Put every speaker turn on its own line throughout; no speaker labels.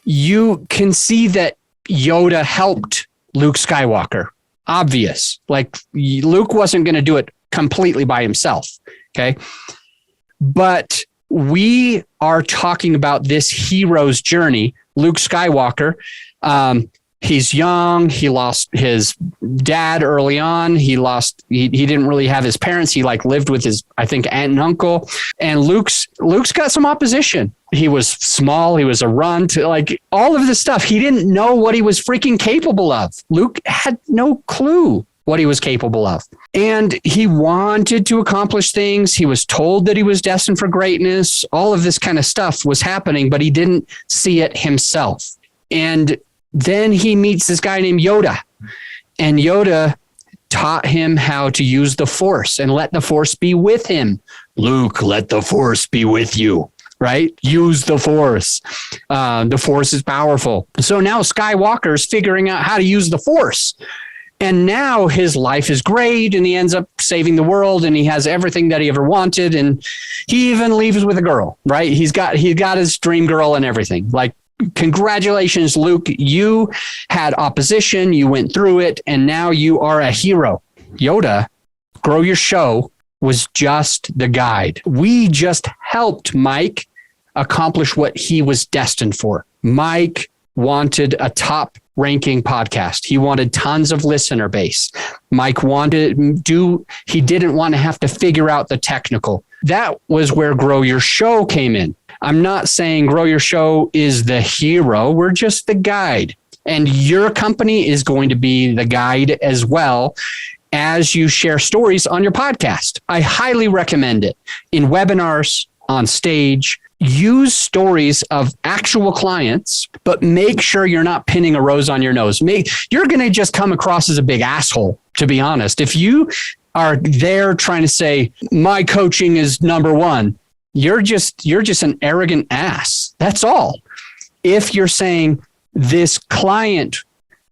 You can see that Yoda helped Luke Skywalker. Obvious. Like, Luke wasn't going to do it completely by himself. Okay. But we are talking about this hero's journey. Luke Skywalker, he's young. He lost his dad early on. He didn't really have his parents. He lived with his, I think, aunt and uncle. And Luke's got some opposition. He was small. He was a runt, all of this stuff. He didn't know what he was freaking capable of. Luke had no clue what he was capable of. And he wanted to accomplish things. He was told that he was destined for greatness. All of this kind of stuff was happening, but he didn't see it himself. And then he meets this guy named Yoda, and Yoda taught him how to use the Force and let the Force be with him. Luke, let the Force be with you, right? Use the Force. The Force is powerful. So now Skywalker's figuring out how to use the Force. And now his life is great, and he ends up saving the world, and he has everything that he ever wanted. And he even leaves with a girl, right? He got his dream girl and everything. Congratulations, Luke. You had opposition. You went through it, and now you are a hero. Yoda, Grow Your Show, was just the guide. We just helped Mike accomplish what he was destined for. Mike wanted a top-ranking podcast. He wanted tons of listener base. Mike he didn't want to have to figure out the technical. That was where Grow Your Show came in. I'm not saying Grow Your Show is the hero. We're just the guide. And your company is going to be the guide as well as you share stories on your podcast. I highly recommend it. In webinars, on stage, use stories of actual clients, but make sure you're not pinning a rose on your nose. You're going to just come across as a big asshole, to be honest. If you are there trying to say, my coaching is number one, you're just an arrogant ass. That's all. If you're saying this client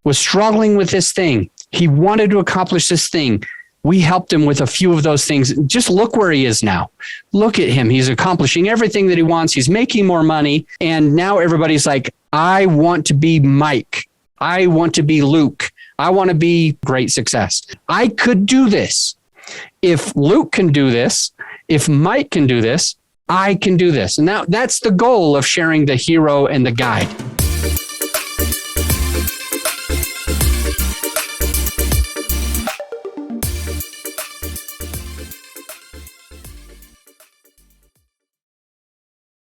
was struggling with this thing, he wanted to accomplish this thing, we helped him with a few of those things. Just look where he is now. Look at him. He's accomplishing everything that he wants. He's making more money. And now everybody's like, I want to be Mike. I want to be Luke. I want to be great success. I could do this. If Luke can do this, if Mike can do this, I can do this. And now that's the goal of sharing the hero and the guide.